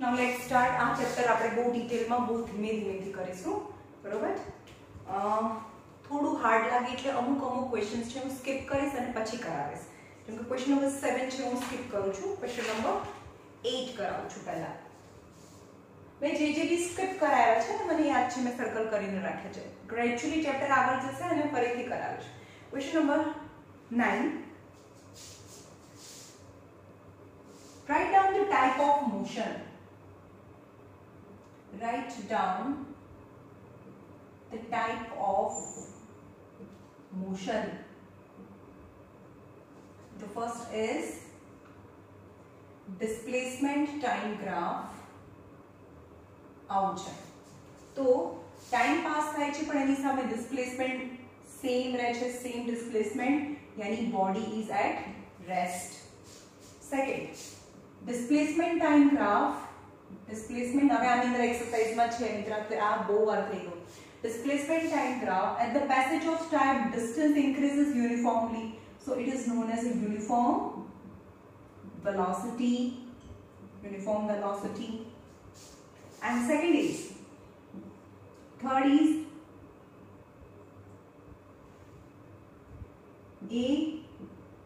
Now let's start. આ chapter આપણે બહુ ડિટેલમાં બહુ ધીમે ધીમેથી કરીશું, બરોબર? થોડું હાર્ડ લાગે એટલે અમુક ક્વેશ્ચન્સ છે હું સ્કીપ કરીશ અને પછી કરાવીશ. જેમ કે ક્વેશ્ચન નંબર 7 છે હું સ્કીપ કરું છું, ક્વેશ્ચન નંબર 8 કરાવું છું. પહેલા મેં જે બી સ્કીપ કરાવ્યા છે ને મને યાદ છે, મેં સર્કલ કરીને રાખ્યા છે. ગ્રેજ્યુઅલી ચેપ્ટર આગળ જશે અને ફરીથી કરાવીશ. Question number 9. Write down the type of motion. Write down the type of motion. The first is displacement time graph. આવું છે તો ટાઈમ પાસ થાય છે પણ એની સામે ડિસ્પ્લેસમેન્ટ સેમ રહે છે, સેમ ડિસ્પ્લેસમેન્ટ, યાની body is at rest. Second, displacement time graph. Displacement હવે આની અંદર એક્સરસાઇઝમાં છે મિત્રો, આ બહુ વાર થઈ ગયું. Displacement time graph at the passage of time distance increases uniformly, so it is known as a uniform velocity. And second is, third is A,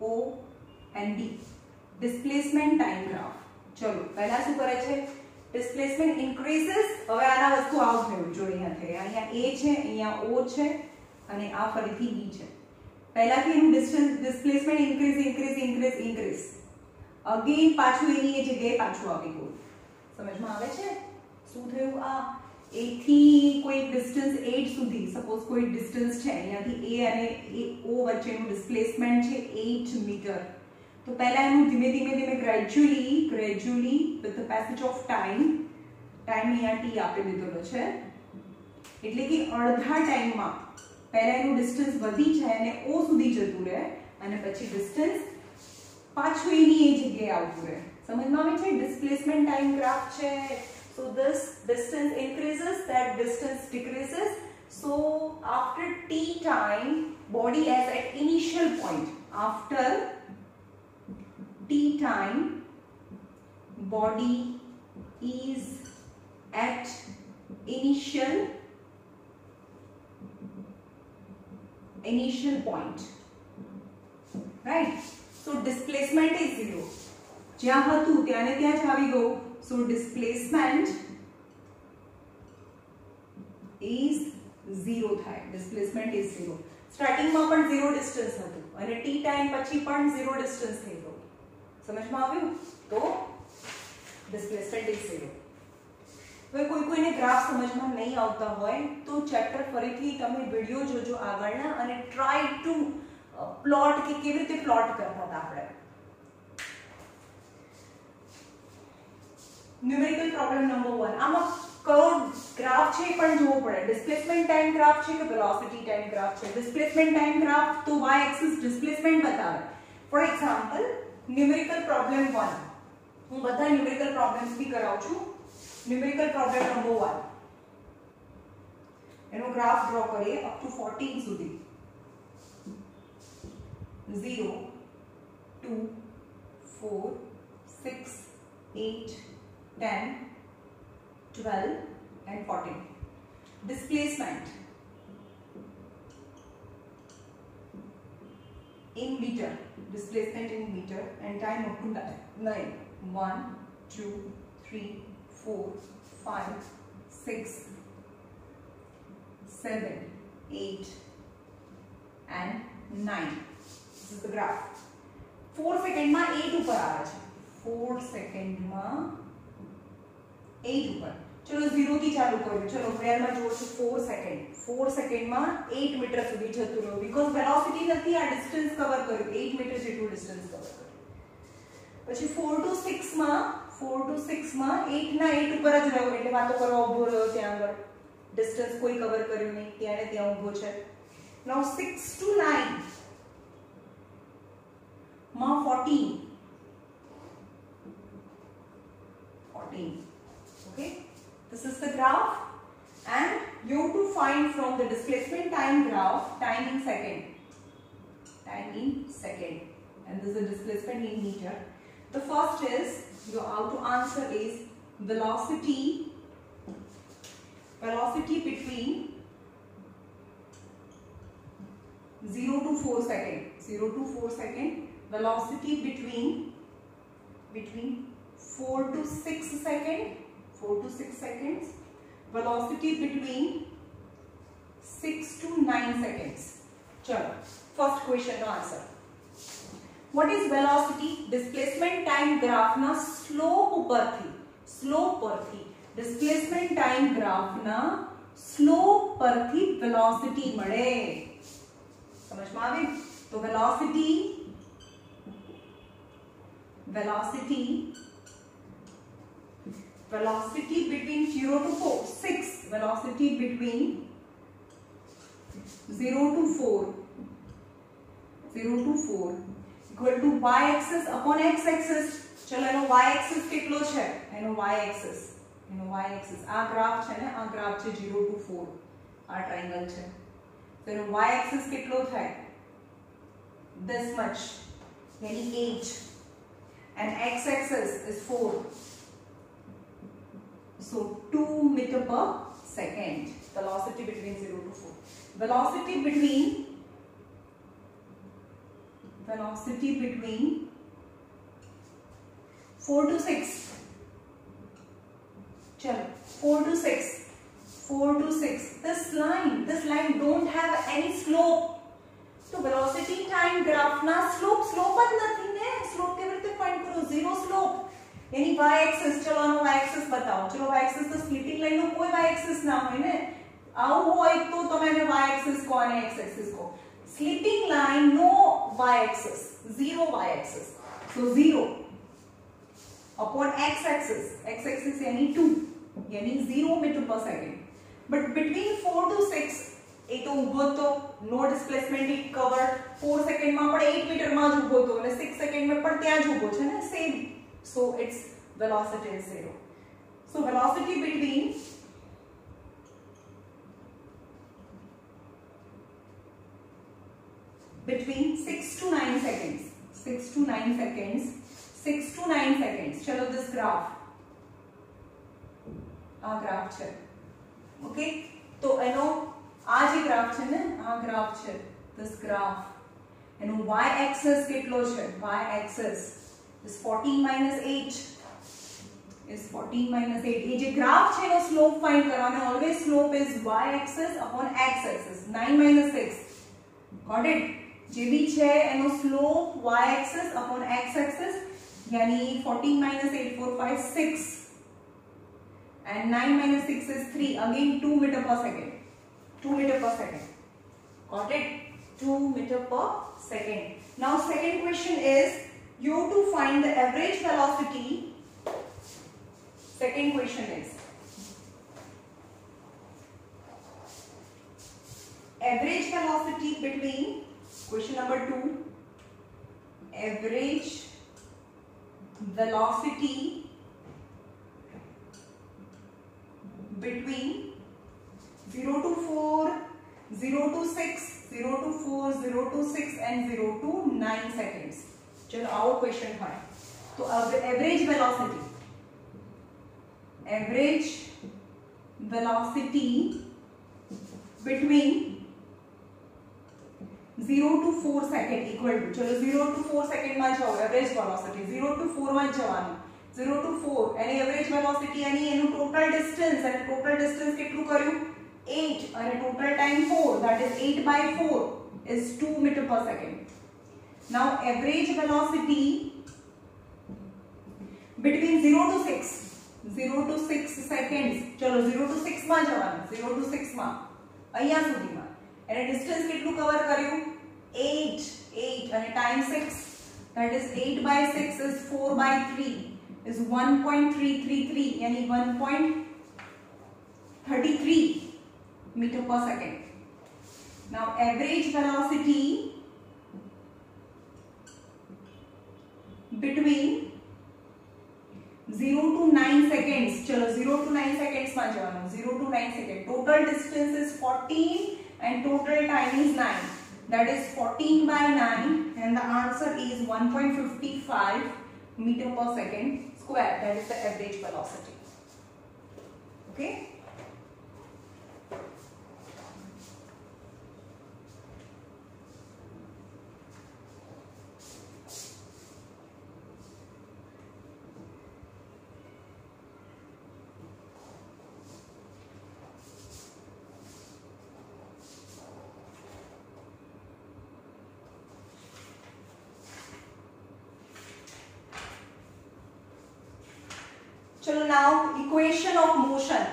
O and D, displacement time graph. ચલો પહેલા શું કરે છે? displacement increases. હવે આના વસ્તુ આવું થયું જો અહીંયા છે, અહીંયા A છે, અહીંયા O છે અને આ ફરીથી D છે. પહેલાથી એનું displacement increase again પાછું એની એ જગ્યાએ પાછું આવી ગયું. સમજમાં આવે છે શું થયું? આ A થી કોઈ ડિસ્ટન્સ 8 સુધી, સપોઝ કોઈ ડિસ્ટન્સ છે અહીંયાથી A અને O વચ્ચેનું ડિસ્પ્લેસમેન્ટ છે 8 મીટર. તો પહેલા એનું ધીમે ધીમે gradually with the passage of time અહીંયા T આપી દીધેલો છે, એટલે કે અડધા ટાઈમમાં પહેલા એનું ડિસ્ટન્સ વધી જાય અને O સુધી જતું રહે અને પછી ડિસ્ટન્સ પાછું એની એ જગ્યાએ આવતું રહે. સમજમાં આવે છે? ડિસ્પ્લેસમેન્ટ ટાઈમ ગ્રાફ છે. So this distance increases, that distance decreases. So after t time, body is at initial point. After t time, body is at initial point. Right? So displacement is 0. જ્યાં હતું ત્યાંને ત્યાં જ આવી ગયું. So displacement is 0 થાય. Displacement is 0. Starting માં પણ 0 distance હતું અને t ટાઈમ પછી પણ 0 ડિસ્ટન્સ થઈ ગયું. સમજમાં આવ્યું? તો displacement is 0. હવે કોઈને ગ્રાફ સમજમાં નહીં આવતા હોય તો ચેપ્ટર ફરીથી તમે વિડિયો જોજો આગળના અને ટ્રાય ટુ પ્લોટ કે કેવી રીતે પ્લોટ કરતા હતા આપણે. Numerical problem number 1. આમાં કયો ગ્રાફ છે પણ જોવો પડે. ડિસ્પ્લેસમેન્ટ ટાઈમ ગ્રાફ છે કે વેલોસિટી ટાઈમ ગ્રાફ છે? ડિસ્પ્લેસમેન્ટ ટાઈમ ગ્રાફ તો y એક્સિસ ડિસ્પ્લેસમેન્ટ બતાવે. ફોર એક્ઝામ્પલ ન્યુમેરિકલ પ્રોબ્લેમ 1, હું બધા ન્યુમેરિકલ પ્રોબ્લેમ્સ બી કરાવું છું. ન્યુમેરિકલ પ્રોબ્લેમ નંબર 1 એનો ગ્રાફ ડ્રો કરીએ અપ ટુ 14 સુધી. 0 2 4 6 8 10, 12 and 14. Displacement in meter. Displacement in meter and time up to 9. 1, 2, 3, 4, 5, 6, 7, 8 and 9. This is the graph. 4 second માં 8 ઉપર આવે છે. 4 second માં 8 ઉપર. ચલો 0 થી ચાલુ કર્યું. ચલો વેરમાં જોવો છો 4 સેકન્ડ. 4 સેકન્ડમાં 8 મીટર સુધી જતું રહ્યું બીકોઝ વેલોસિટી નથી, આ ડિસ્ટન્સ કવર કર્યું. 8 મીટર જેટલું ડિસ્ટન્સ કવર કર્યું. પછી 4 to 6 માં 8 ના 8 ઉપર જ રહ્યો એટલે વાતો કરવા ઊભો રહ્યો ત્યાં આગળ. ડિસ્ટન્સ કોઈ કવર કર્યું નહીં, ત્યારે ત્યાં ઊભો છે. નાઉ 6 to 9 માં 14. Okay, this is the graph and you have to find from the displacement time graph time in second, and this is the displacement in meter. The first is, your how to answer is velocity between 0 to 4 second, 0 to 4 second, velocity between 4 to 6 second, 4 to 6 seconds, velocity between 6 to 9 seconds. चलो first question no answer. What is velocity? Displacement time graph ના slope પરથી displacement time graph ના slope પરથી velocity મળે. સમજમાં આવી? તો velocity between 0 to 4, 6, velocity between 0 to 4 equal to y axis upon x axis. चलो એનો y axis કેટલો છે? એનો y axis આ ગ્રાફ છે ને, આ ગ્રાફ છે 0 to 4, આ ટ્રાયેંગલ છે. તો એનો y axis કેટલો થાય? this much, यानी 8, and x axis is 4, so 2 meter per second. Velocity between 0 to 4. Velocity between 4 to 6. चलो 4 to 6. This line don't have any slope. तो velocity time graph ना slope જ નથી ને. slope કેવી રીતે find करो? zero slope. यानी y axis, चलो આનો y axis बताओ. चलो y axis तो स्प्लिटिंग लाइन નો કોઈ y axis ના હોય ને. આવું હોય તો તમે એને y axis કહો અને x axis કહો. स्प्लिटिंग लाइन नो y axis, zero y axis. So 0 upon x axis यानी 2, यानी 0 meter per second. But between 4 to 6 એ તો ઊભો તો નો ડિસ્પ્લેસમેન્ટ ઇટ કવર્ડ. 4 સેકન્ડ માં પણ 8 મીટર માં જ ઊભો તો અને 6 સેકન્ડ માં પણ ત્યાં જ ઊભો છે ને, same. So its velocity is 0. So velocity between 6 to 9 seconds. 6 to 9 seconds. चलो this graph, आ ग्राफ છે. ओके, तो એનો આ જે ગ્રાફ છે ને, આ ગ્રાફ છે, this graph, એનો y axis કેટલો છે? y axis is 14 minus 8. ये જે ગ્રાફ છે એનો સ્લોપ ફાઇન્ડ કરવાનો. Always slope is y axis upon x axis. 9 minus 6. Got it? જે બી છે એનો slope y axis upon x axis, यानी 14 minus 8, 4, 5, 6, and 9 minus 6 is 3. Again 2 meter per second. 2 meter per second. Got it? 2 meter per second. Now second question is you to find the average velocity. Second question is average velocity between, question number 2, average velocity between 0 to 4, 0 to 6, 0 to 4, 0 to 6 and 0 to 9 seconds. चलो आओ question है. तो average velocity between 0 to 4 second equal to, चलो 0 to 4 second માં જાઓ. Average velocity 0 to 4 માં જવાનું. 0 to 4 any average velocity, એની એનું ટોટલ ડિસ્ટન્સ, અને ટોટલ ડિસ્ટન્સ કેટલું કર્યું? 8, અને total time 4, that is 8 by 4 is 2 meter per second. Now average velocity between 0 to 6 seconds. चलो 0 to 6 માં જવાનું. 0 to 6 માં અહીંયા સુધીમાં એને ડિસ્ટન્સ કેટલું કવર કર્યું? 8, અને time 6, that is 8 by 6 is 4 by 3 is 1.333, यानी 1.33 meter per second. Now average velocity between 0 to 9 seconds. चलो 0 to 9 seconds માં જવાનું. 0 to 9 seconds. Total distance is 14 and total time is 9. That is 14 by 9 and the answer is 1.55 meter per second square. That is the average velocity. Okay चलो now equation of motion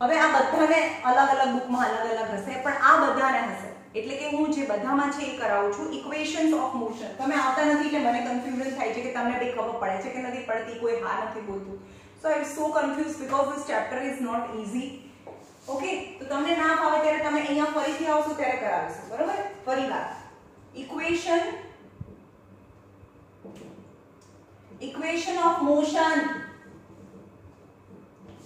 હવે આ બધાને અલગ અલગ બુકમાં અલગ અલગ હશે પણ આ બધાને હશે એટલે કે હું જે બધામાં છે એ કરાવું છું ઇક્વેશન્સ ઓફ મોશન તમે આવતા નથી એટલે મને કન્ફ્યુઝન થાય છે કે તમને બે ખબર પડે છે કે નથી પડતી કોઈ હા નથી બોલતું so I am so confuse because this chapter is not easy okay તો તમને ના ફાવે ત્યારે તમે અહીંયા ફરીથી આવશો ત્યારે કરાવીશું બરોબર ફરીવાર equation of motion,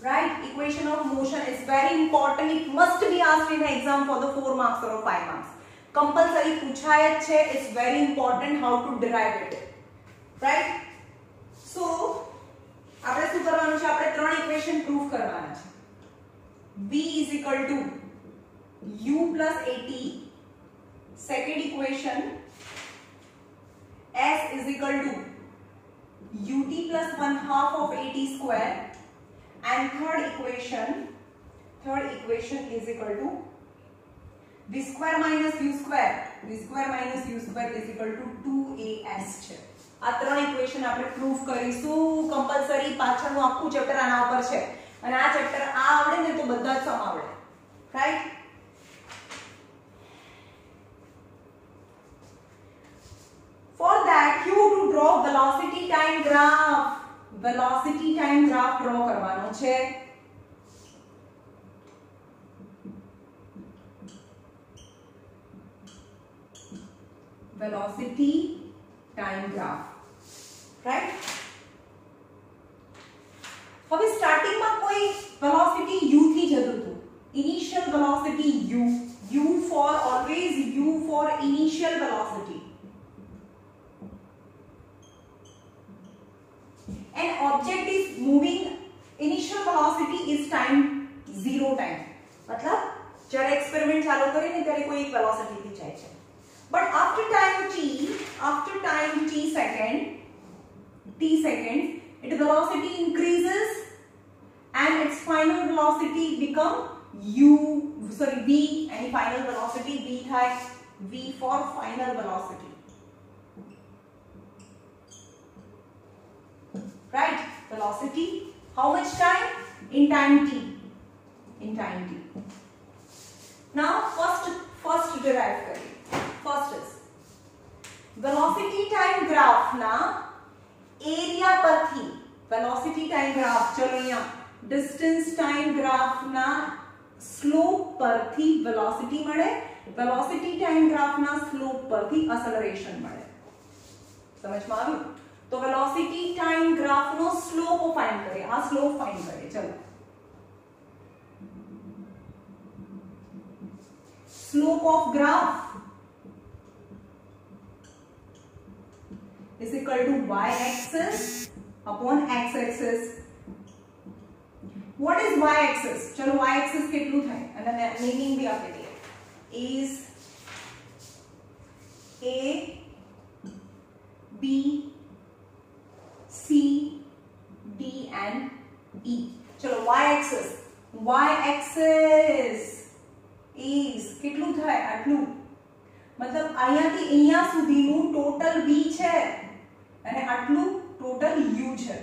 right? Equation of motion is very important. It must be asked in the exam for the 4 marks or 5 marks. Compulsory પૂછાય જ છે. It's very important how to derive it, right? So આપણે શું કરવાનું છે? આપણે ત્રણ equation proof કરવાના છે. V is equal to u plus at. Second equation S is equal to ut plus 1/2 of at square, and third equation is equal to v square minus u square is equal to 2as છે. આ ત્રણ equation આપણે proof કરીશું. Compulsory પાછળનું આખું chapter આના ઉપર છે અને આ ચેપ્ટર આ આવડે ને તો બધા જ સમ આવડે, right? For that you to draw velocity time graph draw કરવાનો છે. velocity time graph, right? હવે સ્ટાર્ટિંગમાં કોઈ velocity u થી જતું હતું. initial velocity u for always u for initial velocity. An object is moving, initial velocity is time 0 time. मतलब જ્યારે એક્સપેરિમેન્ટ ચાલુ કરીને ત્યારે કોઈ એક વેલોસિટી થી જાય છે. But after time t seconds, its velocity increases and its final velocity become v, and final velocity v થાય v for final velocity. Right? Velocity, how much time? In time t. Now first derive करिए. First is velocity time graph ना area परथी velocity time graph चलो यहाँ distance time graph ना slope परथी velocity मळे, velocity time graph ना slope परथी acceleration मळे. समझ में આવ્યું? तो वेलोसिटी टाइम ग्राफ नो स्लोप फाइंड करें. हाँ स्लोप फाइंड करें. चलो slope of graph is equal to y axis upon x axis. What is y axis? चलो y axis કેટલું થાય અને મીનિંગ भी આપી દઈએ. is a b C, D and E. चलो y axis is કેટલું થાય? આટલું. मतलब અહીંયાથી અહીંયા સુધીનું ટોટલ v છે અને આટલું ટોટલ u છે,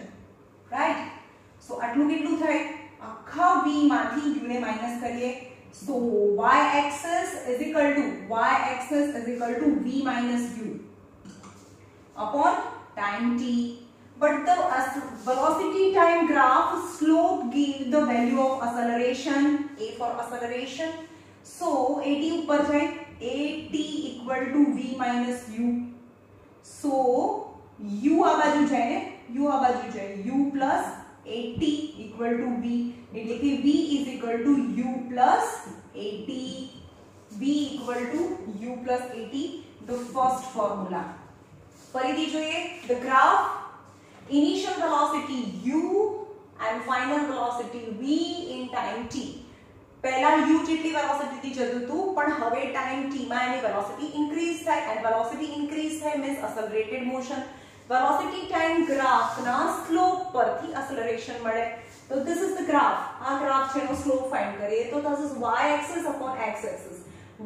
રાઈટ? સો આટલું કેટલું થાય? આખા v માંથી u ને માઈનસ કરીએ. so y axis is equal to v minus u upon time t. But the velocity time graph slope gives the value of acceleration, a for acceleration. So at ऊपर जाए, at equal to v minus u. So u आ बाजू जाए, u plus at equal to v. એટલે કે v is equal to u plus at. v equal to u plus at, the first formula. ફરીથી જોઈએ, the graph initial velocity u and final velocity v in પહેલા u જેટલી velocity થી જતું હતું પણ હવે ટાઈમ t માં એની વેલોસિટી ઇન્ક્રીઝ થાય એન્ડ વેલોસિટી ઇન્ક્રીઝ થાય means accelerated motion velocity time graph ના સ્લોપ પરથી એક્સલરેશન મળે તો ધીસ ઇઝ ધ ગ્રાફ આ ગ્રાફ છે એનો સ્લોપ ફાઇન્ડ કરીએ તો this is y axis upon x axis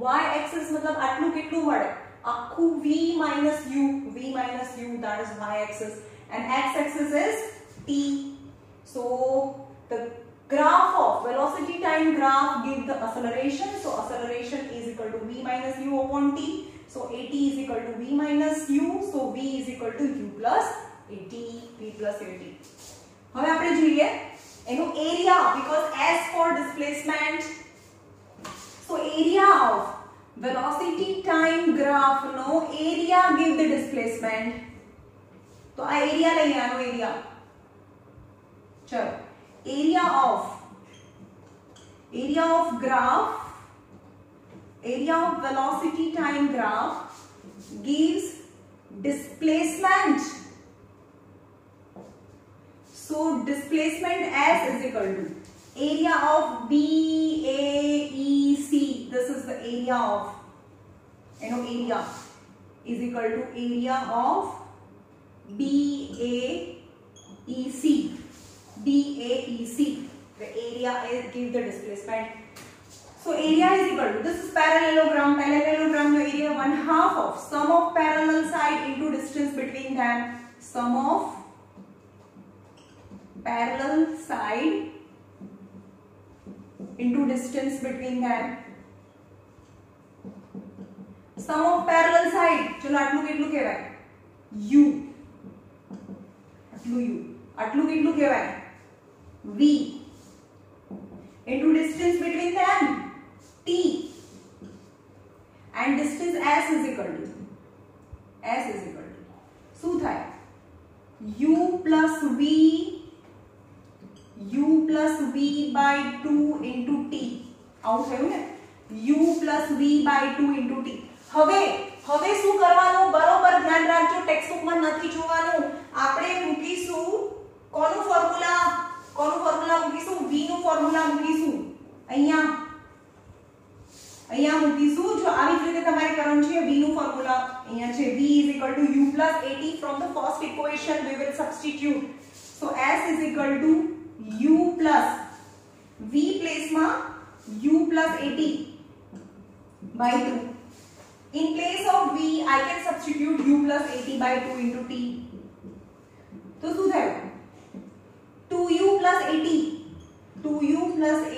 y axis મતલબ આટલું કેટલું મળે આખું v minus u that is y axis and x axis is t so the graph of velocity time graph give the acceleration so acceleration is equal to v minus u upon t so at is equal to v minus u so v is equal to u plus at v plus at હવે આપણે જોઈએ એનો area because s for displacement so area of velocity time graph no area give the displacement तो आ area લઈએ આનો area ચલો area of graph area of velocity time graph gives displacement so displacement s is equal to area of BAEC this is the area of area is equal to area of BAEC the area is give the displacement so area is equal to this is parallelogram no area 1/2 of sum of parallel side into distance between them sum of parallel side into distance between them sum of parallel side ચલો આટલું કેટલું કહેવાય u આટલું કેટલું કહેવાય v into distance between them t and distance s is equal to શું થાય u plus v by 2 into t આવું થયું ને u plus v by 2 into t હવે શું કરવાનું બરોબર ધ્યાન રાખજો ટેક્સ્ટ બુક માં નથી જોવાનું આપણે મૂકીશું કોનું ફોર્મ્યુલા મૂકીશું v નું ફોર્મ્યુલા મૂકીશું અહીંયા મૂકીશું જો આવી રીતે તમારે કરવાનું છે v નું ફોર્મ્યુલા અહીંયા છે v is equal to u plus at from the first equation we will substitute so s is equal to u plus v place માં u plus at by 2 in place of v I can substitute u plus at by 2 into t तो શું થયું 2u plus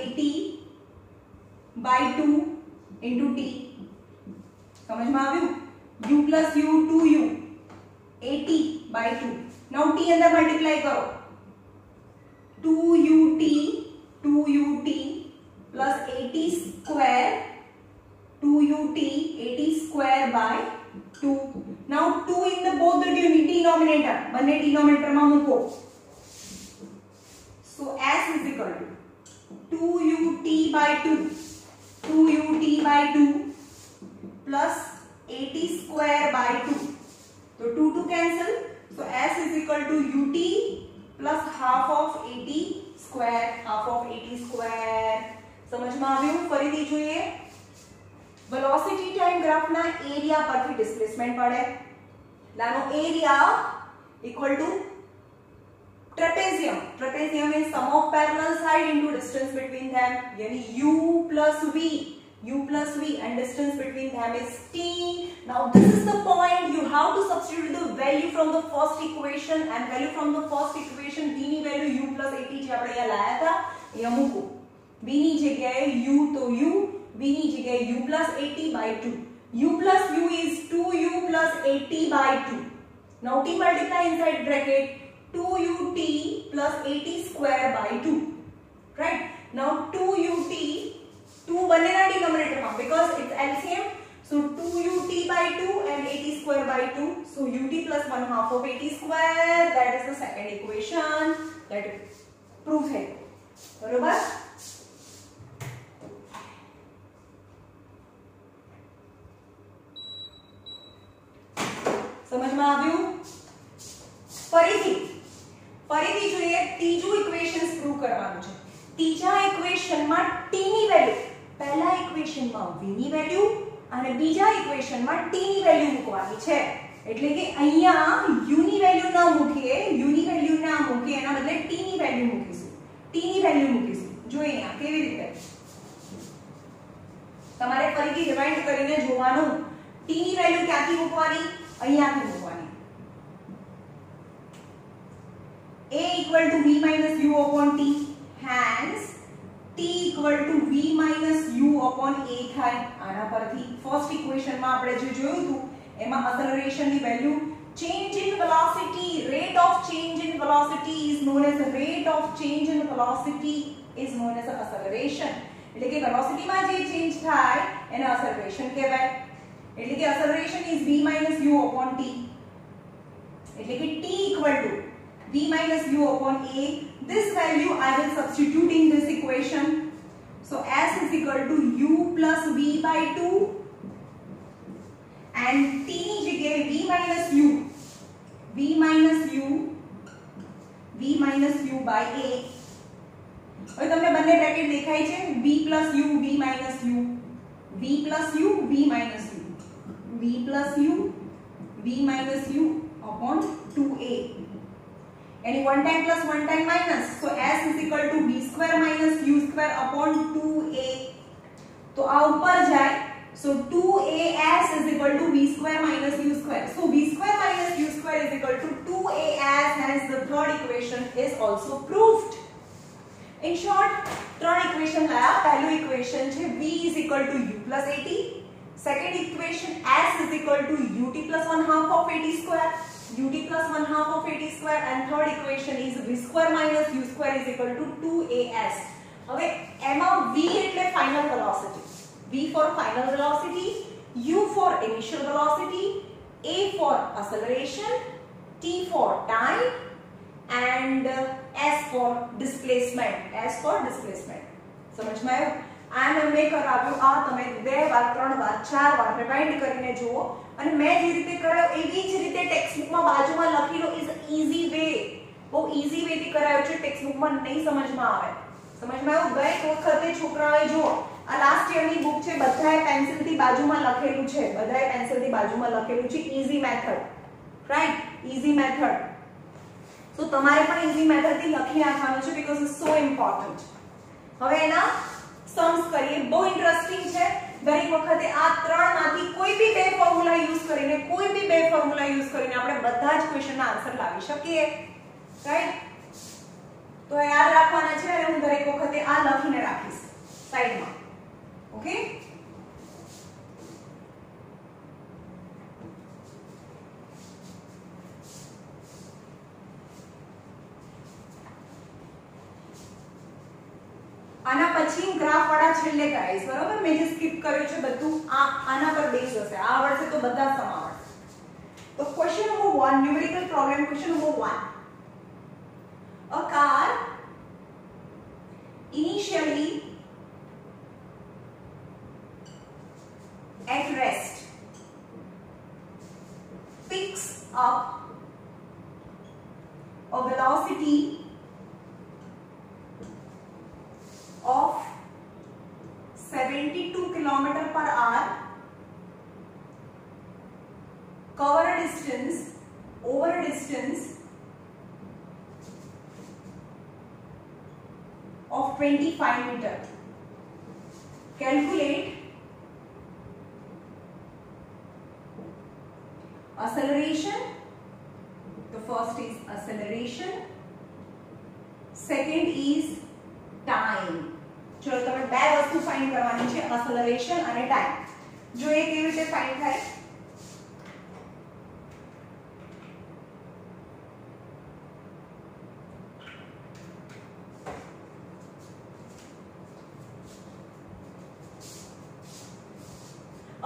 at by 2 into t સમજમાં આવ્યું u plus u 2u at by 2 now t અંદર multiply કરો 2ut plus at square 2ut at square by 2 now 2 in the both the denominator બંને denominator માં મૂકો so s is equal to 2ut by 2 plus at square by 2 so 2 cancel so s is equal to ut plus half of at square સમજમાં આવ્યું ફરીથી જોઈએ velocity time graph ના area પરથી displacement પડે નાનો area equal to trapezium is sum of parallel side into distance between them yani u plus v and distance between them is t now this is the point you have to substitute the value from the first equation and value from the first equation v ની value u plus at જે આપણે અહીંયા લાયા હતા અહીંયા મૂકો v ની જગ્યાએ u તો u v ની જગ્યાએ u plus at by 2 u plus u is 2u plus at by 2 now t multiply inside bracket 2ut plus at square by 2 right now 2ut 2 બંનેના denominator માં because it's LCM so 2ut by 2 and at square by 2 so ut plus 1/2 of at square that is the second equation that proof है बरोबर સમજમાં આવ્યું ફરીથી જોઈએ ત્રીજું equations prove કરવાનું છે ત્રીજું બીજા ઇક્વેશનમાં t ની વેલ્યુ, પહેલા ઇક્વેશનમાં v ની વેલ્યુ અને બીજા ઇક્વેશનમાં t ની વેલ્યુ મૂકવાની છે. એટલે કે અહીંયા u ની વેલ્યુ ન મૂકીએ, u ની વેલ્યુ ના મૂકીએ, એના બદલે t ની વેલ્યુ મૂકીશું. t ની વેલ્યુ મૂકીશું. જોઈએ અહીંયા કેવી રીતે તમારે ફરીથી રિવાઇન્ડ કરીને જોવાનું. t ની વેલ્યુ ક્યાંથી મૂકવાની? અહીંયાથી મૂકવાની. a equal to v minus u upon t, hence t equal to v minus u upon a થાય. આના પરથી ફર્સ્ટ ઇક્વેશનમાં આપણે જે જોયું હતું એમાં acceleration ની value, change in velocity, rate of change in velocity is known as the rate of change in velocity is known as acceleration. એટલે કે વેલોસિટી માં જે ચેન્જ થાય એને acceleration કહેવાય. એટલે કે acceleration is v minus u upon t. એટલે કે t equal to v minus u upon a. This value I will substitute in this equation. So s is equal to u plus v by 2 and t ની જગ્યાએ v minus u by a. હવે તમને બંને bracket દેખાય છે, v plus u, v minus u, v plus u, v minus u, v plus u, v minus u upon 2a. Any one time plus one time minus, so s is equal to v square minus u square upon 2a. तो आ ऊपर जाए, so 2as is equal to v square minus u square. So v square minus u square is equal to 2as, hence the third equation is also proved. In short, third equation लाया. पहलो equation છે v is equal to u plus at. Second equation s is equal to ut plus 1/2 of at square. ut plus 1/2 of at square, and third equation is v square minus u square is equal to 2as. હવે એમાં v એટલે final velocity, v for final velocity, u for initial velocity, a for acceleration, t for time, and s for displacement. સમજ માં આવ્યું? આ મેં કરાવ્યું, આ તમે 2 વાર 3 વાર 4 વાર રિવાઇન્ડ કરીને જુઓ, અને મેં જે રીતે કરાવ્યું એવી જ રીતે ટેક્સ્ટબુકમાં બાજુમાં લખી લો. ઇઝ ઈઝી વે, બહુ ઈઝી વે થી કરાવ્યું છે. ટેક્સ્ટબુકમાં નહીં સમજમાં આવે. સમજમાં આવ્યું? દરેક વખતે છોકરાઓએ જુઓ, આ લાસ્ટ યરની બુક છે, બધાએ પેન્સિલથી બાજુમાં લખેલું છે, easy method, right? Easy method. તો તમારે પણ ઈઝી મેથડથી લખી નાખવાનું છે, બીકોઝ ઇટ્સ સો ઇમ્પોર્ટન્ટ. હવે એના सम्स करिए, બહુ ઇન્ટરેસ્ટિંગ છે. દરેક વખતે આ ત્રણમાંથી કોઈ બી બે ફોર્મ્યુલા યુઝ કરીને આપણે બધા જ ક્વેશ્ચનના આન્સર લાવી શકીએ, રાઈટ? તો યાદ રાખવાના છે, અને હું દરેક વખતે આ લખીને રાખીશ સાઈડમાં. ઓકે? આના પછી ગ્રાફ વાળા છેલ્લે કરાઈશ, બરોબર? મેં જે સ્કીપ કર્યું છે બધું આના પર બેઝ હશે. આ આવડશે તો બધા સમ આવડશે. તો question number 1, numerical problem. Question number 1. A car initially at rest picks up a velocity of 72 km/h, cover a distance over a distance of 25 meters. Calculate acceleration. The first is acceleration, second is time. चलो તમે બે વસ્તુ find કરવાની છે, acceleration અને time. જોઈએ કેવી રીતે ફાઇન્ડ થાય.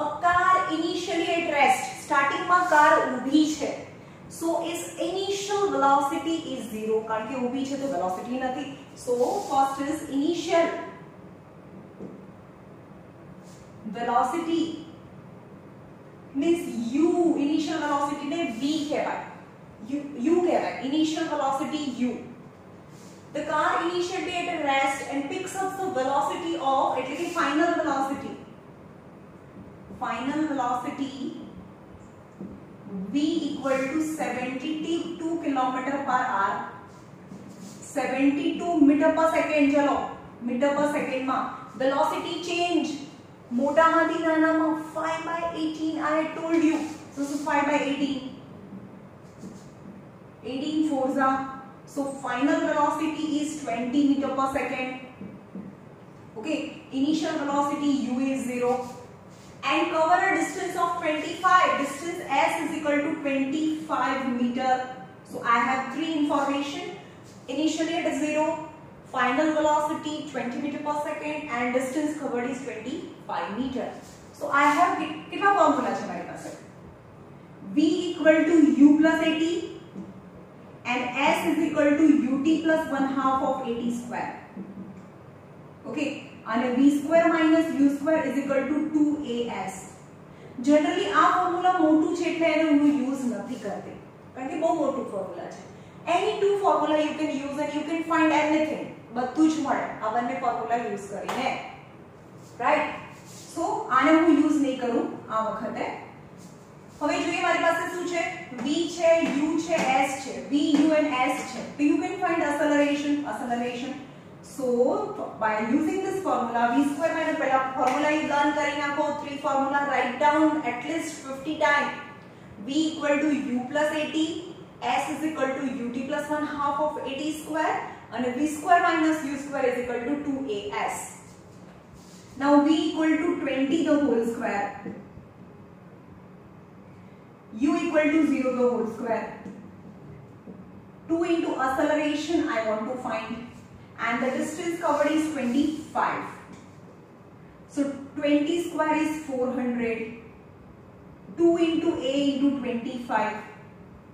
A car initially at rest, starting માં કાર ઊભી છે, so its initial velocity is 0, કારણ કે ઊભી છે તો velocity નથી. So first is initial velocity means u, initial velocity ને v કહેવાય, u કહેવાય, initial velocity u. The car initially at a rest and picks up the velocity of, એટલે કે final velocity v equal to 72 km/h, 72 meter per second. चलो metre per second માં velocity change મોટામાંથી નાનામાં 5/18. I had told you, so 5/18, 18 fours are, so final velocity is 20 meter per second. Okay, initial velocity u is 0 and cover a distance of 25. Distance s is equal to 25 meter. So I have three information: initially at 0, final velocity 20 meter per second, and distance covered is 25 meter. So I have कितना formula है हमारे पास? v equal to u plus at and s is equal to ut plus 1/2 of at square. Okay, and v square minus u square is equal to 2as. Generally આ formula મોટું છે એટલે એને હું use નથી કરતી કારણ કે બહુ મોટું ફોર્મ્યુલા છે. any two formula you can use and you can find anything, બધું જ મળે આ બંને ફોર્મ્યુલા યુઝ કરીને, રાઈટ? સો આને હું યુઝ નહીં કરું આ વખતે. હવે જોઈએ મારી પાસે શું છે? v છે, u છે, s છે. v, u and s છે. So you can find acceleration. So by using this formula, v square minus પહેલા formula you learn કરી નાખો. three formula write down at least 50 times. v equal to u plus at, s is equal to ut plus 1/2 of at square, and v square minus u square is equal to 2as. Now v equal to 20 the whole square, u equal to 0 the whole square. 2 into acceleration I want to find, and the distance covered is 25. So 20 square is 400. 2 into a into 25.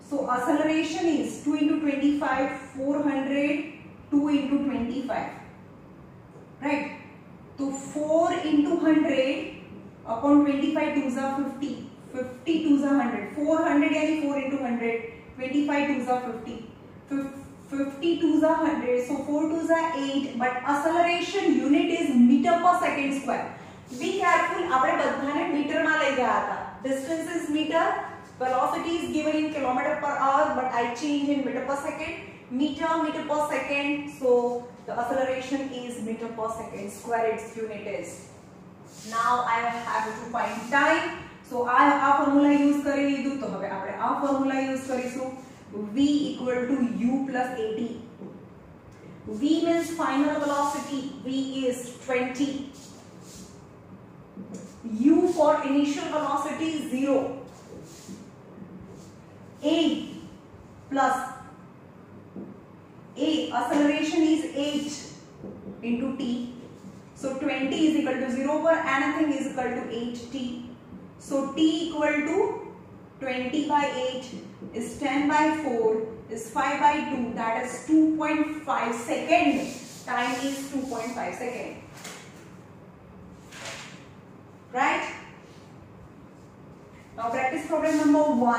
So acceleration is 2 into 25, 400, 2 into 25. Right? So 4 into 100 upon 25 2s are 50. 50 2s are 100. 400 यानी 4 into 100. 25 2s are 50. 50 2s are 100. So 4 2s are 8. But acceleration unit is meter per second square. Be careful. આપણે બધાને metre માં લઈ ગયા હતા. Distance is meter. Velocity is given in kilometer per hour, but I change in meter per second. Meter per second. So the acceleration is meter per second square. Its unit is. Now I have to find time. So આ formula use કરી લીધું, તો હવે આપણે આ formula use કરીશું. v equal to u plus at. v means final velocity. v is 20. u for initial velocity is 0. a plus a acceleration is 8 into t. So 20 is equal to 0 for anything is equal to 8t. So t equal to 20 by 8 is 10 by 4 is 5 by 2, that is 2.5 second. Time is 2.5 second. Right? Now practice problem number 1.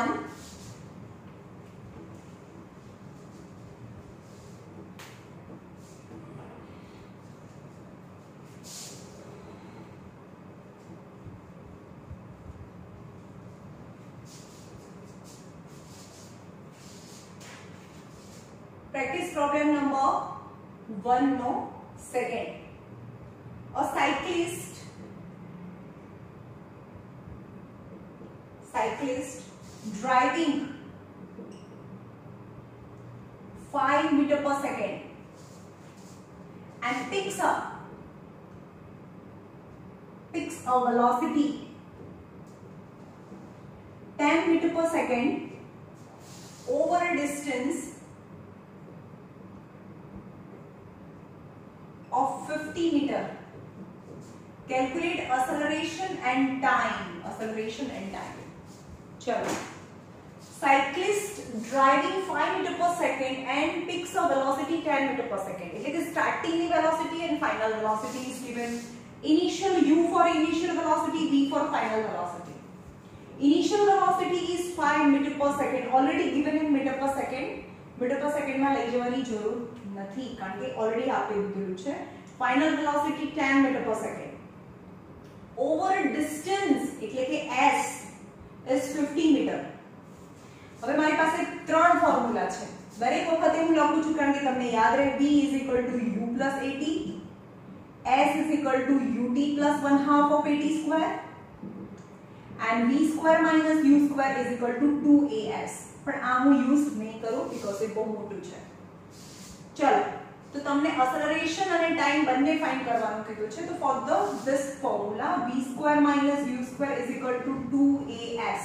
Practice problem number 1 no second. A cyclist driving 5 meter per second and picks a velocity 10 meter per second over a distance of 50 meter. Calculate acceleration and time. चलो, cyclist driving 5 meter per second and picks a velocity 10 meter per second. એટલે કે starting velocity and final velocity is given. Initial u for initial velocity, v for final velocity. Initial velocity is 5 meter per second, already given in meter per second. Metre per second में લઈ જવાની જરૂર નથી કારણ કે already આપી દીધેલું છે ફાઇનલ વેલોસિટી 10 મીટર પર સેકન્ડ ઓવર ડિસ્ટન્સ એટલે કે s is 50 મીટર હવે મારી પાસે ત્રણ ફોર્મ્યુલા છે દરેક વખતે હું લખું છું કારણ કે તમને યાદ રહે v is equal to u plus at s is equal to ut plus 1/2 of at square and v square minus u square is equal to 2as પણ આ હું યુઝ નહીં કરું બીકોઝ એ બહુ મોટું છે ચલો તો તમને એક્સેલરેશન અને ટાઈમ બંને ફાઇન્ડ કરવાનું કીધું છે તો four this formula v square minus u square is equal to 2as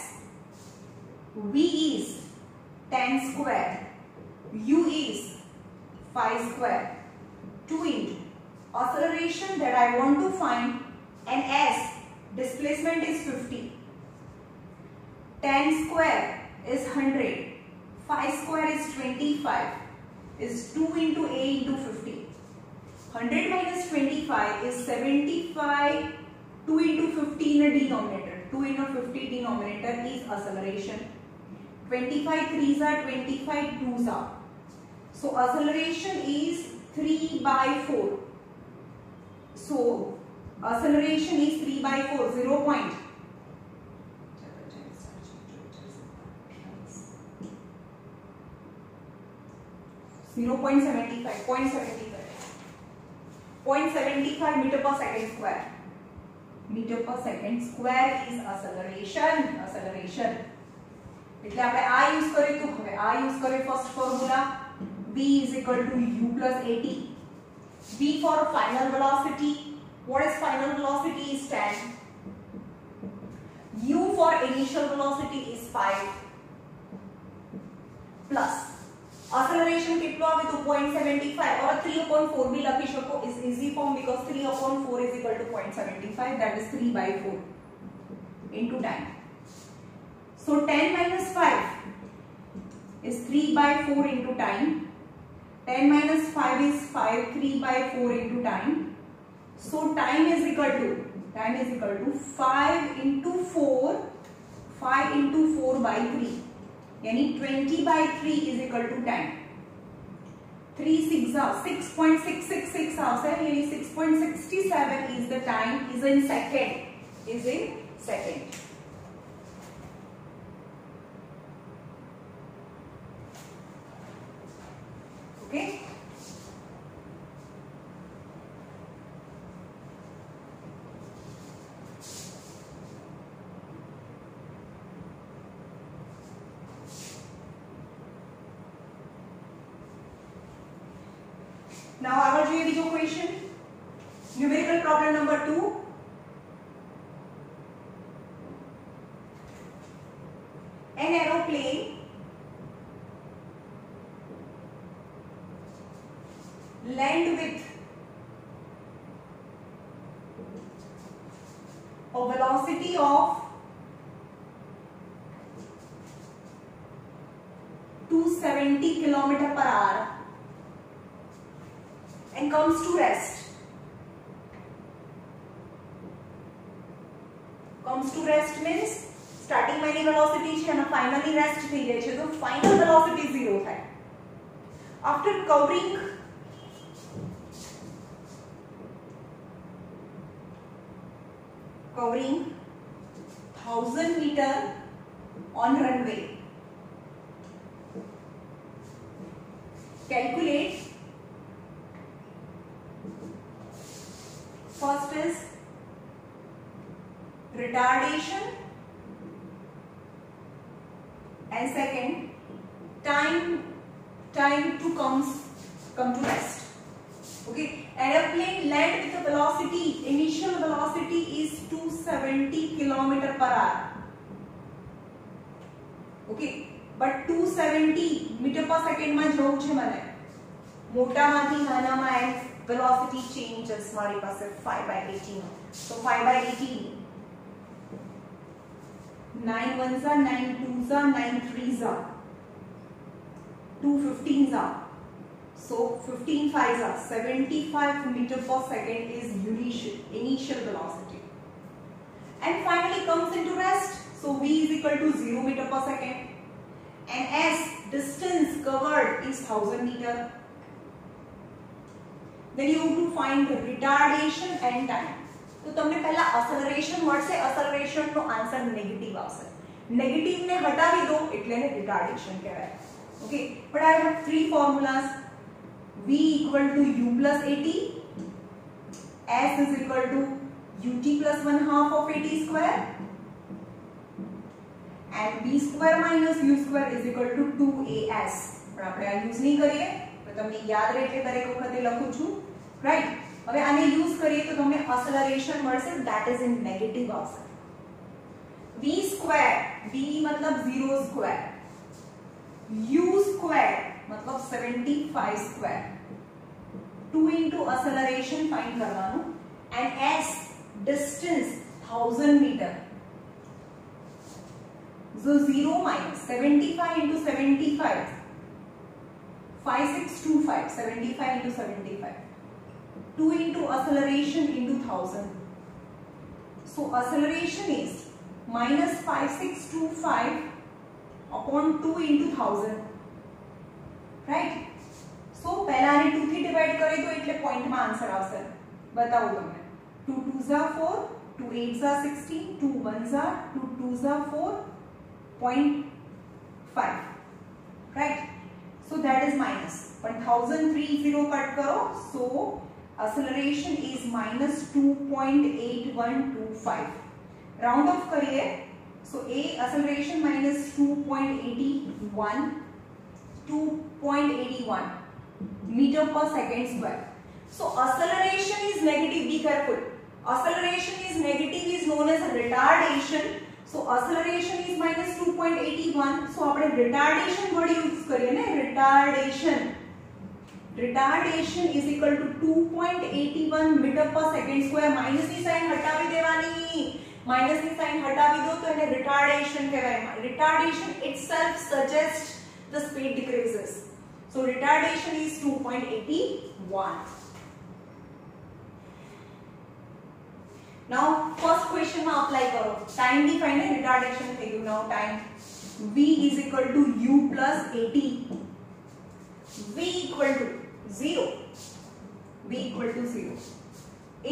v is 10 square u is 5 square 2 into acceleration that I want to find and s displacement is 50 10 square is 100 5 square is 25 is 2 into a into 50 100 minus 25 is 75 2 into 50 in a denominator 2 into 50 denominator is acceleration 25 3s are 25 2s are so acceleration is 3/4 so acceleration is 3/4 0 point 0.75 meter per second square meter per second square is acceleration એટલે આપણે આ use કરીશું હવે આ use કરી first formula v is equal to u plus at v for final velocity what is final velocity is 10 u for initial velocity is 5 plus acceleration કેટલો આવે તો 0.75 or 3/4 भी લખી શકો is easy form because 3/4 is equal to 0.75 that is 3/4 into time so 10 minus 5 is 3/4 into time 10 minus 5 is 5 3/4 into time so time is equal to 5 into 4 5 into 4/3 यानी 20/3 is equal to 10 3 6 are 6.666 hours यानी 6.67 is the time is in second okay now આગળ જોઈએ બીજો question numerical problem number 2 an aeroplane land with a velocity of 270 km per hour and comes to rest. Comes to rest means starting में ની velocity છે અને finally rest થઈ જાય છે તો final velocity 0 થાય. After covering 1000 meter on runway. Calculate first is retardation and second time to come to rest. Okay, airplane land with a velocity, initial velocity is 270 km per hour. Okay, but 270 meter per second માં જવું છે મને મોટામાંથી નાનામાં and velocity changes મારી પાસે 5/18 so 5/18 9 ones are 9 twos are 9 threes are 2 15s are so 15 5s are 75 meter per second is initial velocity and finally comes into rest so v is equal to 0 meter per second and s distance covered is 1000 meter then you have to find the retardation and time. तो તમને પહેલા acceleration મળશે, acceleration નો answer negative આવશે, negative ને હટાવી દો એટલે એને retardation કહેવાય. Okay, but I have three formulas. V equal to u plus at, s is equal to ut plus 1/2 of at square, and b square minus u square is equal to 2as. પણ આપણે આ use નહીં કરીએ તો તમને યાદ રહે એટલે દરેક વખતે લખું છું, રાઈટ. હવે આને યુઝ કરીએ તો તમને acceleration મળશે, that is in negative આવશે. v square, v मतलब 0 square, u square मतलब 75 square, 2 into acceleration find करवानो, and s distance 1000 meter. So 0 minus 75 into 75, 5625, 75 into 75, 2 into acceleration into 1000. So acceleration is minus 5625 upon 2 into 1000, right? So पहला ने 2 થી divide કરે તો એટલે point માં answer આવશે. બતાવો તમને. 2 2s are 4, 2 8s are 16, 2 1s are 2 2s are 4.5, right? So that is minus. But 1030 cut करो, so acceleration is minus 2.8125. Round off करिए, so a acceleration minus 2.81 meter per second square. So acceleration is negative, be careful. Acceleration is negative is known as retardation. So acceleration is minus 2.81. So આપણે retardation word use કરીએ ને, retardation. Retardation is equal to 2.81 meter per second square. minus ની sign હટાવી દેવાની, minus ની sign હટાવી દો તો એને retardation કહેવાય. Retardation itself suggests the speed decreases. So retardation is 2.81. Now first question में apply करो. Time define है, retardation થઈ ગયું. Now time v is equal to u plus at. v equal to 0. v equal to 0.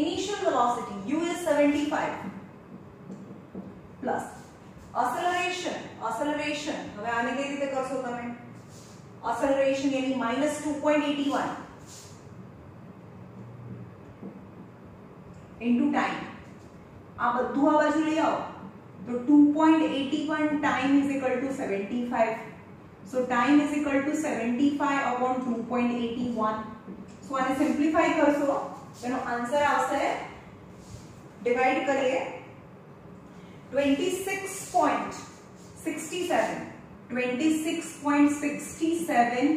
Initial velocity u is 75 plus acceleration. હવે આને કઈ રીતે કરશો તમે? acceleration यानी minus 2.81 into time. આ બધું આ બાજુ લઈ આવો તો 2.81 time is equal to 75. So time is equal to 75 upon 2.81. So આને simplify કરશો તેનો આન્સર આવશે, ડિવાઇડ કરીએ 26.67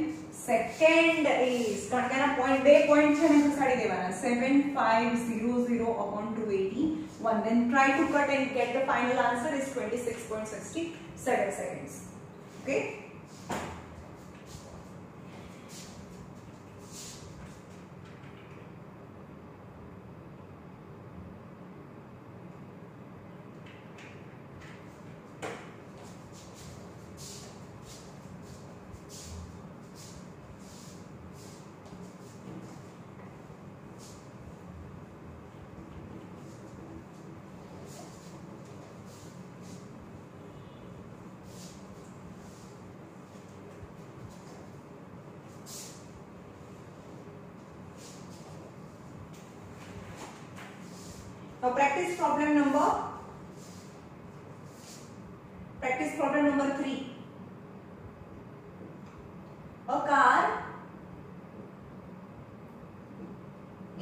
second is, કારણ કે આના પોઈન્ટ બે પોઈન્ટ છે ને ઘસાડી દેવાના, 7500 upon 281. Then try to cut and get the final answer is 26.67 seconds. Okay. Now practice problem number 3. A car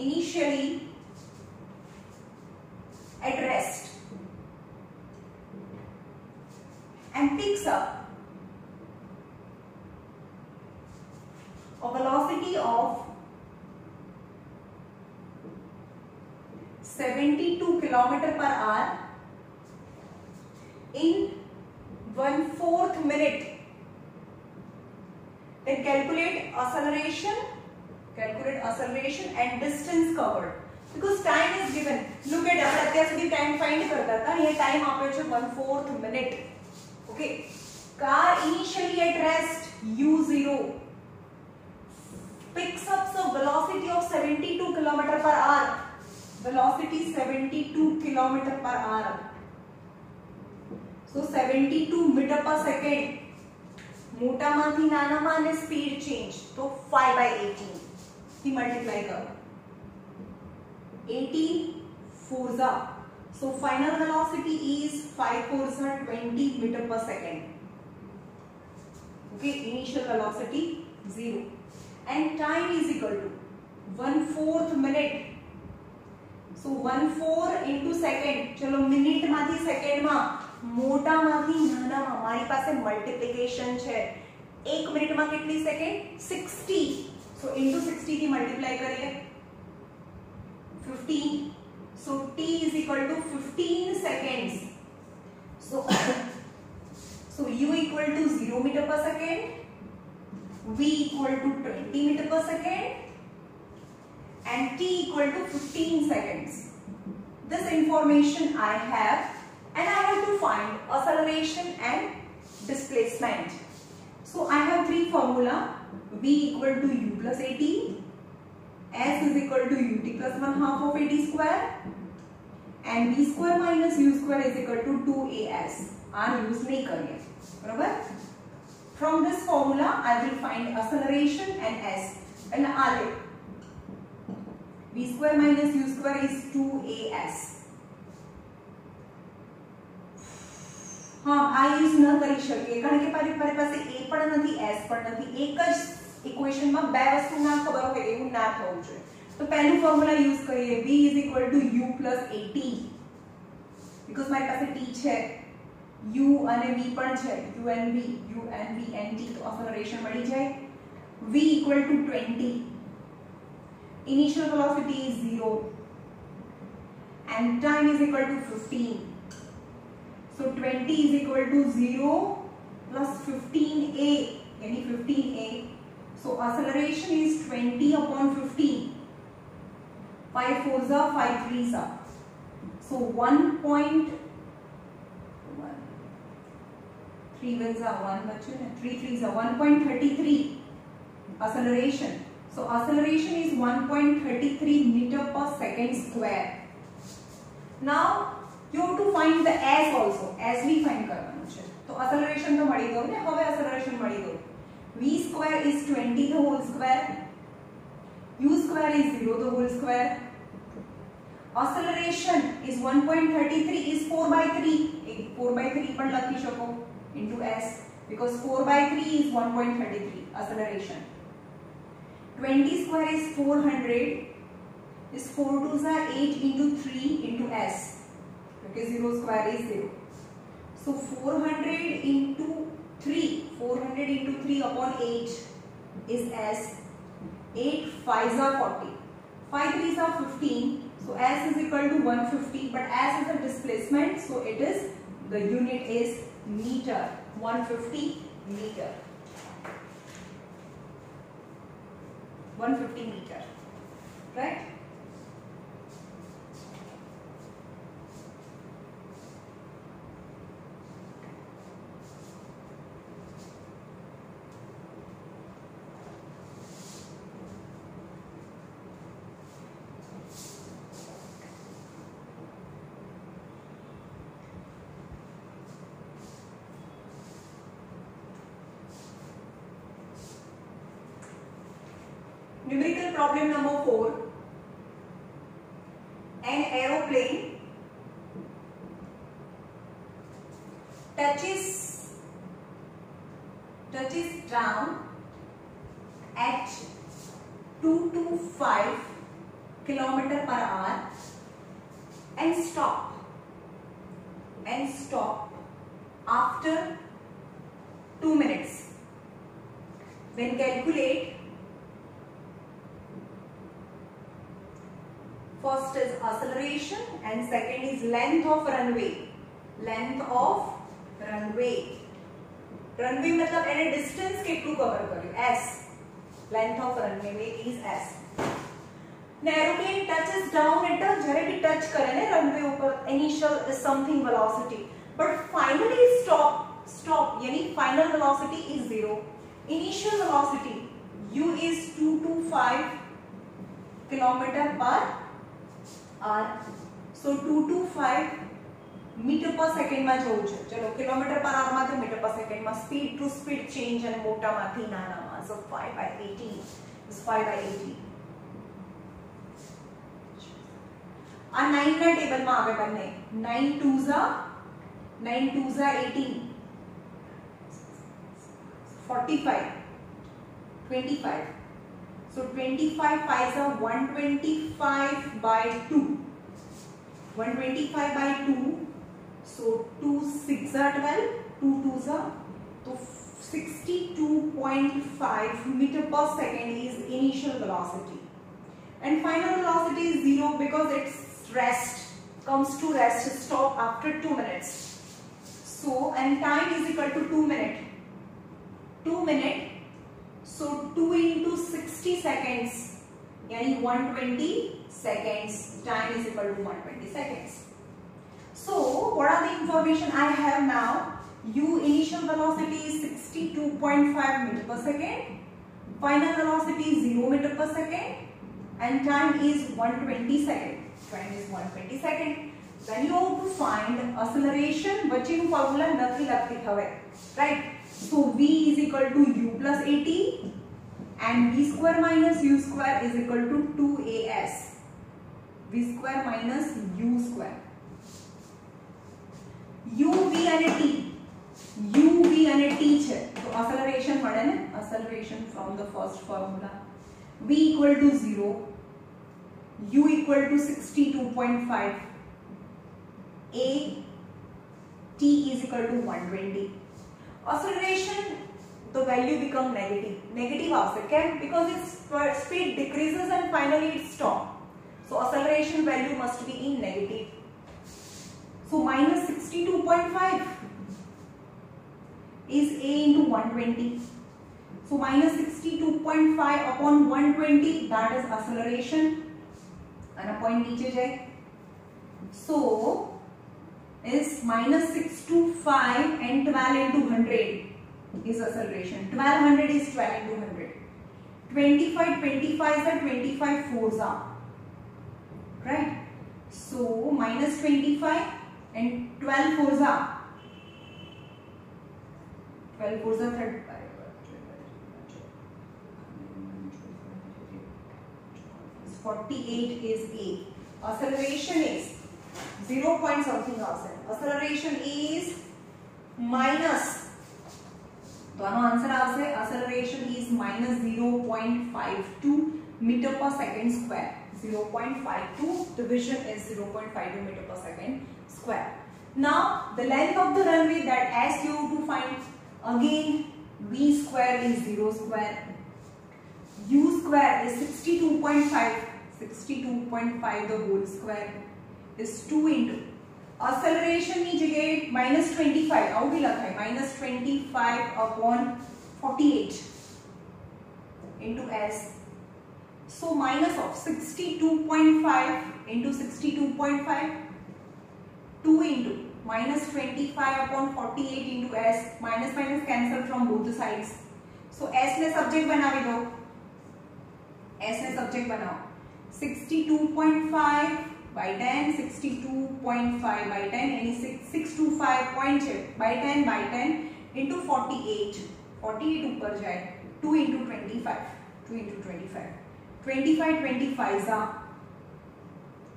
initially at rest and picks up a velocity of 72 km/h in 1/4 minute. Then calculate acceleration and distance covered. Because time is given. Look at આપણે અત્યાર સુધી time find કરતા હતા, અહીંયા time આપ્યો છે 1/4 minute. Okay. Car initially at rest u0 picks up the velocity of 72 km per hour. Velocity 72 km per hour. So 72 meter per second. મોટામાંથી નાનામાં અને સ્પીડ ચેન્જ તો 5/18 થી મલ્ટીપ્લાય કરો. 18 4s are. So final velocity is 5 4s are 20 meter per second. Okay, initial velocity 0 and time is equal to 1/4 minute. So 1/4 into second. ચલો minute માંથી second માં મોટામાંથી નાનામાં મારી પાસે મલ્ટીપ્લિકેશન છે. 1 મિનિટમાં કેટલી સેકન્ડ? 60. So into 60 થી મલ્ટીપ્લાય કરીએ 15. So t is equal to 15 seconds. So u equal to 0 meter per second, v equal to 20 meter per second, and t equal to 15 seconds. This information I have, and I have to find acceleration and displacement. So I have three formula: v equal to u plus at, s is equal to ut plus 1/2 of at square, and v square minus u square is equal to 2as. use nahi kariye, barabar? From this formula I will find acceleration and s. And v square minus u square is 2as. हाँ, आ use न કરી શકીએ કારણ કે મારી પાસે a પણ નથી s પણ નથી. એક જ ઇક્વેશન માં બે વસ્તુ ના ખબર હોય એવું ના થવું જોઈએ. તો પહેલું ફોર્મ્યુલા યુઝ કરીએ v is equal to u plus at because મારી પાસે t છે, u અને v પણ છે, u and v and t. તો acceleration મળી જાય. v equal to 20. Initial velocity is 0 and time is equal to 15. So 20 is equal to 0 plus 15a, yani 15a. So acceleration is 20 upon 15. 5 4s are 5 3s are. So 1.1 3 1s are 1 bache na 3 3s are 1.33 acceleration. So acceleration is 1.33 meter per second square. Now you have to find the s also. s भी find करवानो છે. तो acceleration तो મળી ગયું ને. હવે acceleration મળી ગયું. v square is 20 the whole square, u square is 0 the whole square. Acceleration is 1.33 is 4/3. 4/3 પણ લખી શકો into s because 4/3 is 1.33 acceleration. 20 square is 400 is 4 2s are 8 into 3 into s. Okay, 0 square is 0. So 400 into 3 upon 8 is s. 8 5s are 40. 5 3s are 15. So s is equal to 150. But s is a displacement, so it is the unit is meter. 150 meter. 150 meter. Right? Numerical problem number 4. An aeroplane touches down at 225 km per hour and stop after 2 minutes. Then calculate. First is acceleration and second is length of runway. Runway मतलब એને distance કેટલું cover કર્યું? S. Length of runway is S. Now aeroplane touches down એટલે જ્યારે બી touch કરે ને runway ઉપર initial is something velocity but finally stop यानी final velocity is 0. Initial velocity u is 225 kilometre per hour. So 225 metre per સેકન્ડમાં જવું છે. ચલો કિલોમીટર પર આવર માંથી મીટર પર સેકન્ડમાં સ્પીડ ટુ સ્પીડ ચેન્જ અને મોટામાંથી નાનામાં. સો 5/18 is 5/18. આ 9 ના ટેબલમાં આવે બંને. 9 2s are 18, 45, 25. So 25 5s are 125/2. 125/2. So 2 6s are 12, 2 2s are, so 62.5 meter per second is initial velocity, and final velocity is 0 because it's rest, comes to rest, stop after 2 minutes. So and time is equal to 2 minutes. 2 minutes. So 2 into 60 seconds, yani 120 seconds. Time is equal to 120 seconds. So what are the information I have now? U initial velocity is 62.5 meter per second. Final velocity is 0 meter per second. And time is 120 second. Time is 120 second. Then you have to find acceleration. વચ્ચેનું formula નથી લખતી હવે. Right? So V is equal to U plus AT. And V square minus U square is equal to 2AS. V square minus U square. U, V અને T. U, V અને T છે. તો acceleration મળે ને? Acceleration from the first formula. V equal to 0. U equal to 62.5. A, T is equal to 120. Acceleration, the value become negative. Negative also. Can? Because its speed decreases and finally it stops. So acceleration value must be in negative. So minus 62.5 is A into 120. So minus 62.5 upon 120, that is acceleration. And a point नीचे जाए. So is minus 625 and 12 into 100 is acceleration. 1200 is 12 into 100. 25 25 are 25 4s are. Right? So minus 25 and 12 4s are 30. 48 is A. Acceleration is 0 point something outside. Acceleration is minus. तो आनो answer आवसे. Acceleration is minus 0.52 meter per second square. 0.52 division is 0.52 meter per second square. Now the length of the runway that as you have to find, again V square is 0 square. U square is 62.5. 62.5 the whole square is 2 into acceleration ની જગ્યાએ minus 25 આવું भी લખાય. minus 25 upon 48 into S. So minus of 62.5 into 62.5, 2 into minus 25 upon 48 into S. Minus minus cancel from both the sides. So S ने subject बनावी दो. S ने subject बनाओ. 62.5 by 10, 62.5 by 10, यानी 625 by 10 by 10 into 48. 48 ऊपर जाए. 2 into 25. 2 into 25. 25 25s are.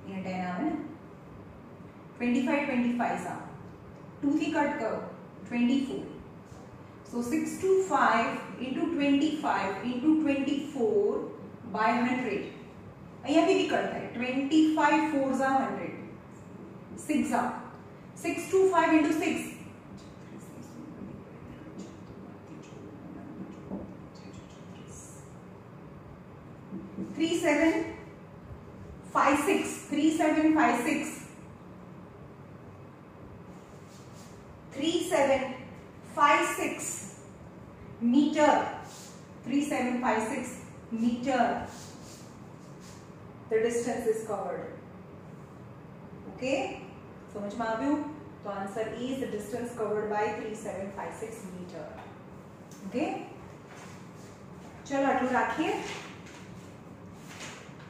ये 10 आवे ना. 25 25s are. 2 थी कट करो. 24. So 625 into 25 into 24 by 100. અહીંયા भी करता है. 25 4s are 100. 6 are 625 into 6. 3756. 3756. 3756 meter. 3756 meter. The distance is covered. Okay, समझ में आव्યું? तो answer is the distance covered by 3756 meter. Okay. ચલો આટલું રાખીએ.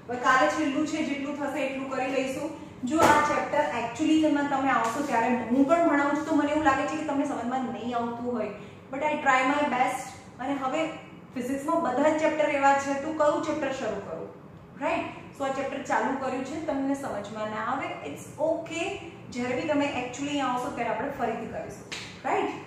હવે કાલે છેલ્લું છે, જેટલું થશે એટલું કરી લઈશું. જો આ ચેપ્ટર એકચ્યુઅલી જેમાં તમે આવશો ત્યારે હું પણ ભણાવું છું તો મને એવું લાગે છે કે તમને સમજમાં નહીં આવતું હોય, but I try my best. અને હવે ફિઝિક્સમાં બધા જ ચેપ્ટર એવા છે, તો કયું ચેપ્ટર શરૂ કરું, રાઈટ? સો આ ચેપ્ટર ચાલુ કર્યું છે, તમને સમજમાં ના આવે, ઇટ્સ ઓકે. જ્યારે બી તમે એકચ્યુઅલી આવશો ત્યારે આપણે ફરીથી કરીશું, રાઈટ?